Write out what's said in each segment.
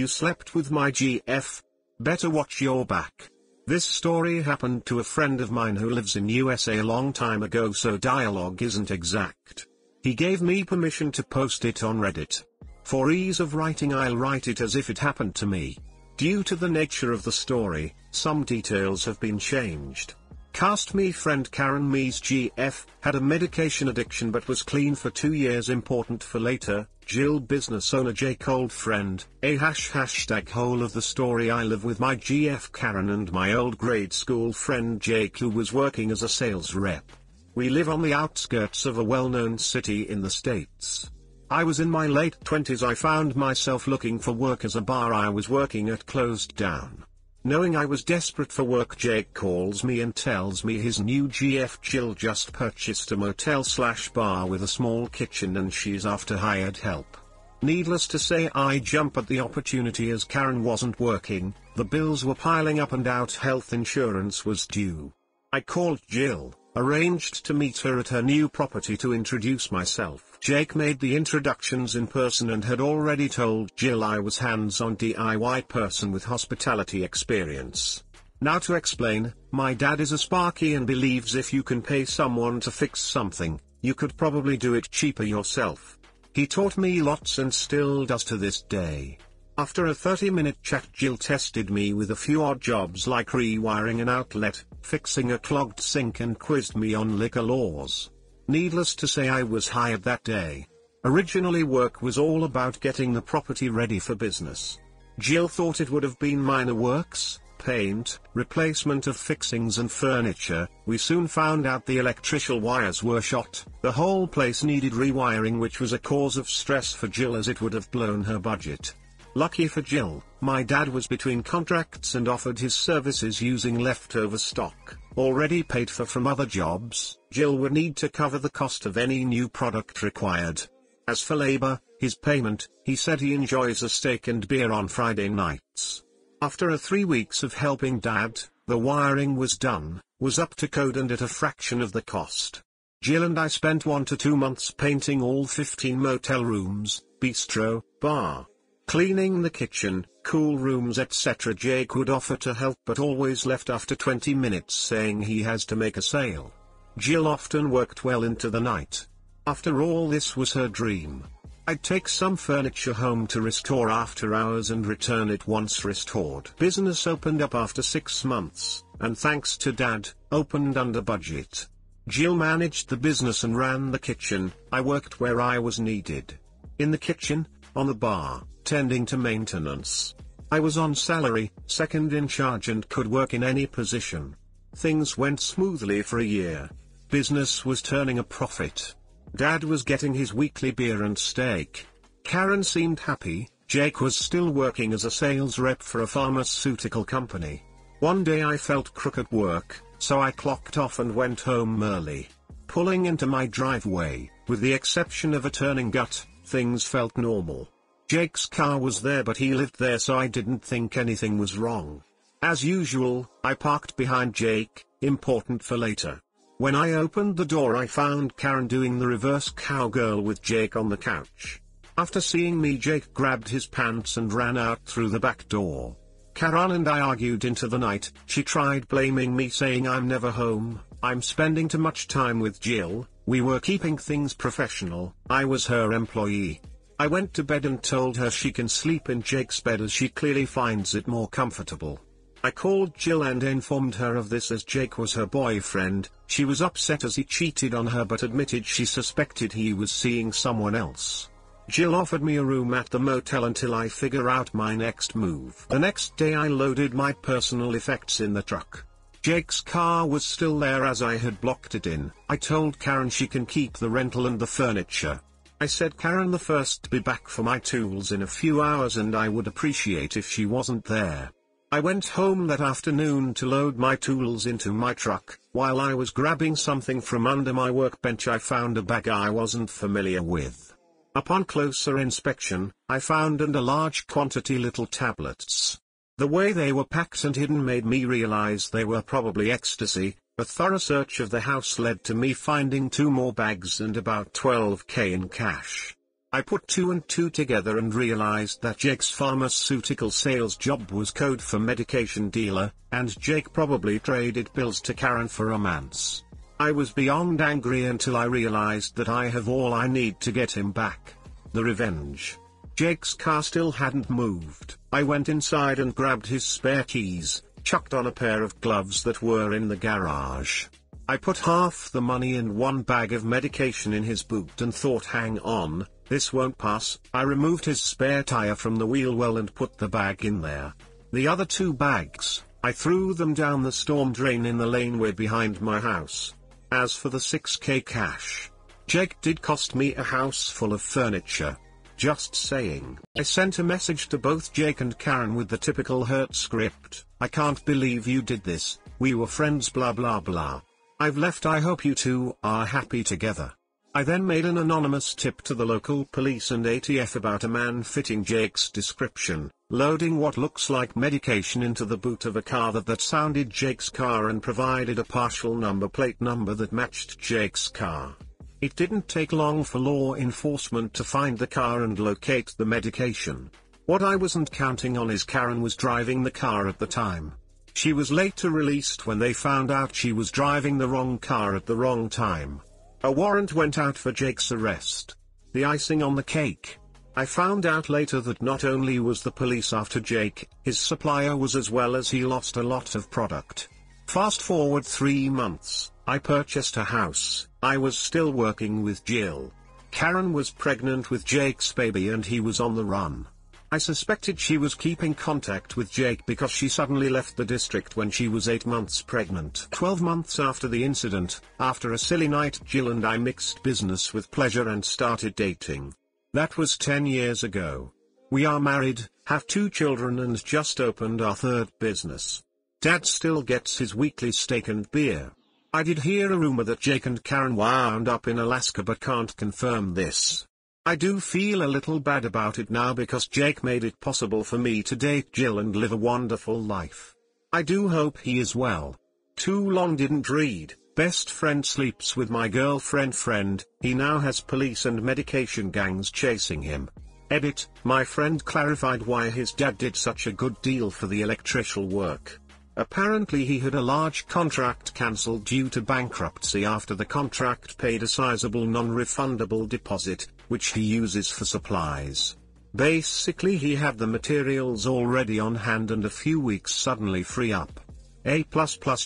You slept with my GF? Better watch your back. This story happened to a friend of mine who lives in USA a long time ago, so dialogue isn't exact. He gave me permission to post it on Reddit. For ease of writing, I'll write it as if it happened to me. Due to the nature of the story, some details have been changed. Cast me friend Karen me's GF had a medication addiction but was clean for 2 years. Important for later. Jill business owner Jake old friend. Whole of the story. I live with my GF Karen and my old grade school friend Jake, who was working as a sales rep. We live on the outskirts of a well-known city in the States. I was in my late 20s. I found myself looking for work as a bar I was working at closed down. Knowing I was desperate for work, Jake calls me and tells me his new GF Jill just purchased a motel/bar with a small kitchen and she's after hired help. Needless to say, I jump at the opportunity as Karen wasn't working, the bills were piling up and out health insurance was due. I called Jill, arranged to meet her at her new property to introduce myself. Jake made the introductions in person and had already told Jill I was hands-on DIY person with hospitality experience. Now to explain, my dad is a Sparky and believes if you can pay someone to fix something, you could probably do it cheaper yourself. He taught me lots and still does to this day. After a 30-minute chat, Jill tested me with a few odd jobs like rewiring an outlet, fixing a clogged sink, and quizzed me on liquor laws. Needless to say, I was hired that day. Originally, work was all about getting the property ready for business. Jill thought it would have been minor works, paint, replacement of fixings and furniture. We soon found out the electrical wires were shot. The whole place needed rewiring, which was a cause of stress for Jill as it would have blown her budget. Lucky for Jill, my dad was between contracts and offered his services using leftover stock, already paid for from other jobs. Jill would need to cover the cost of any new product required. As for labor, his payment, he said he enjoys a steak and beer on Friday nights. After 3 weeks of helping Dad, the wiring was done, was up to code and at a fraction of the cost. Jill and I spent 1 to 2 months painting all 15 motel rooms, bistro, bar, cleaning the kitchen, cool rooms, etc. Jake would offer to help but always left after 20 minutes saying he has to make a sale. Jill often worked well into the night. After all, this was her dream. I'd take some furniture home to restore after hours and return it once restored. Business opened up after 6 months, and thanks to Dad, opened under budget. Jill managed the business and ran the kitchen. I worked where I was needed. In the kitchen, on the bar, tending to maintenance. I was on salary, second in charge, and could work in any position. Things went smoothly for a year. Business was turning a profit. Dad was getting his weekly beer and steak. Karen seemed happy. Jake was still working as a sales rep for a pharmaceutical company. One day I felt crook at work, so I clocked off and went home early. Pulling into my driveway, with the exception of a turning gut, things felt normal. Jake's car was there, but he lived there, so I didn't think anything was wrong. As usual, I parked behind Jake, important for later. When I opened the door, I found Karen doing the reverse cowgirl with Jake on the couch. After seeing me, Jake grabbed his pants and ran out through the back door. Karen and I argued into the night. She tried blaming me, saying I'm never home, I'm spending too much time with Jill. We were keeping things professional, I was her employee. I went to bed and told her she can sleep in Jake's bed as she clearly finds it more comfortable. I called Jill and informed her of this as Jake was her boyfriend. She was upset as he cheated on her but admitted she suspected he was seeing someone else. Jill offered me a room at the motel until I figure out my next move. The next day I loaded my personal effects in the truck. Jake's car was still there as I had blocked it in. I told Karen she can keep the rental and the furniture. I said Karen the first to be back for my tools in a few hours and I would appreciate if she wasn't there. I went home that afternoon to load my tools into my truck. While I was grabbing something from under my workbench, I found a bag I wasn't familiar with. Upon closer inspection, I found a large quantity little tablets. The way they were packed and hidden made me realize they were probably ecstasy. A thorough search of the house led to me finding 2 more bags and about $12,000 in cash. I put two and two together and realized that Jake's pharmaceutical sales job was code for medication dealer, and Jake probably traded pills to Karen for romance. I was beyond angry until I realized that I have all I need to get him back. The revenge. Jake's car still hadn't moved. I went inside and grabbed his spare keys, chucked on a pair of gloves that were in the garage. I put half the money and one bag of medication in his boot and thought, hang on, this won't pass. I removed his spare tire from the wheel well and put the bag in there. The other two bags, I threw them down the storm drain in the laneway behind my house. As for the $6K cash, Jake did cost me a house full of furniture. Just saying. I sent a message to both Jake and Karen with the typical hurt script. I can't believe you did this, we were friends blah blah blah. I've left, I hope you two are happy together. I then made an anonymous tip to the local police and ATF about a man fitting Jake's description, loading what looks like medication into the boot of a car that sounded Jake's car and provided a partial number plate number that matched Jake's car. It didn't take long for law enforcement to find the car and locate the medication. What I wasn't counting on is Karen was driving the car at the time. She was later released when they found out she was driving the wrong car at the wrong time. A warrant went out for Jake's arrest. The icing on the cake. I found out later that not only was the police after Jake, his supplier was as well, as he lost a lot of product. Fast forward 3 months, I purchased a house. I was still working with Jill. Karen was pregnant with Jake's baby and he was on the run. I suspected she was keeping contact with Jake because she suddenly left the district when she was 8 months pregnant. 12 months after the incident, after a silly night, Jill and I mixed business with pleasure and started dating. That was 10 years ago. We are married, have 2 children and just opened our 3rd business. Dad still gets his weekly steak and beer. I did hear a rumor that Jake and Karen wound up in Alaska but can't confirm this. I do feel a little bad about it now because Jake made it possible for me to date Jill and live a wonderful life. I do hope he is well. Too long didn't read. Best friend sleeps with my girlfriend friend, he now has police and medication gangs chasing him. Edit, my friend clarified why his dad did such a good deal for the electrical work. Apparently he had a large contract cancelled due to bankruptcy after the contract paid a sizable non-refundable deposit, which he uses for supplies. Basically he had the materials already on hand and a few weeks suddenly free up. A++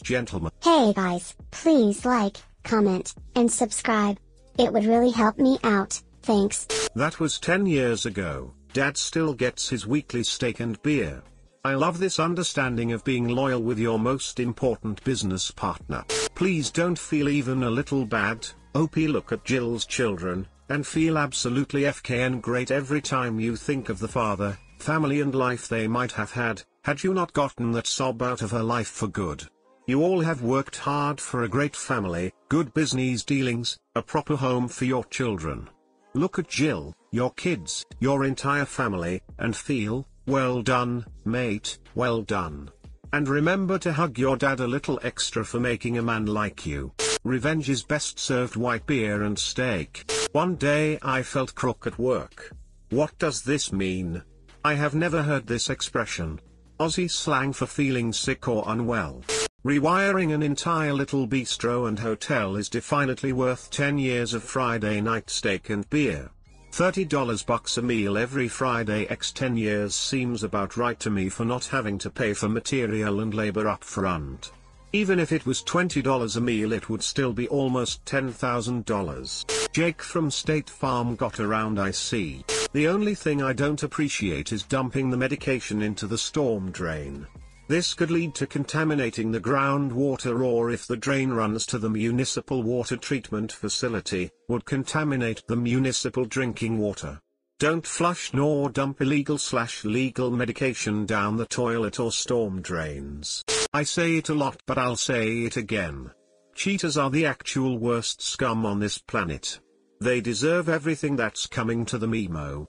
gentleman. Hey guys, please like, comment, and subscribe. It would really help me out, thanks. That was 10 years ago. Dad still gets his weekly steak and beer. I love this understanding of being loyal with your most important business partner. Please don't feel even a little bad. OP, look at Jill's children, and feel absolutely FK and great every time you think of the father, family and life they might have had you not gotten that sob out of her life for good. You all have worked hard for a great family, good business dealings, a proper home for your children. Look at Jill, your kids, your entire family, and feel, well done, mate, well done. And remember to hug your dad a little extra for making a man like you. Revenge is best served white beer and steak. One day I felt crook at work. What does this mean? I have never heard this expression. Aussie slang for feeling sick or unwell. Rewiring an entire little bistro and hotel is definitely worth 10 years of Friday night steak and beer. $30 bucks a meal every Friday x 10 years seems about right to me for not having to pay for material and labor up front. Even if it was $20 a meal it would still be almost $10,000. Jake from State Farm got around, I see. The only thing I don't appreciate is dumping the medication into the storm drain. This could lead to contaminating the groundwater, or if the drain runs to the municipal water treatment facility, would contaminate the municipal drinking water. Don't flush nor dump illegal/legal medication down the toilet or storm drains. I say it a lot but I'll say it again. Cheaters are the actual worst scum on this planet. They deserve everything that's coming to them emo.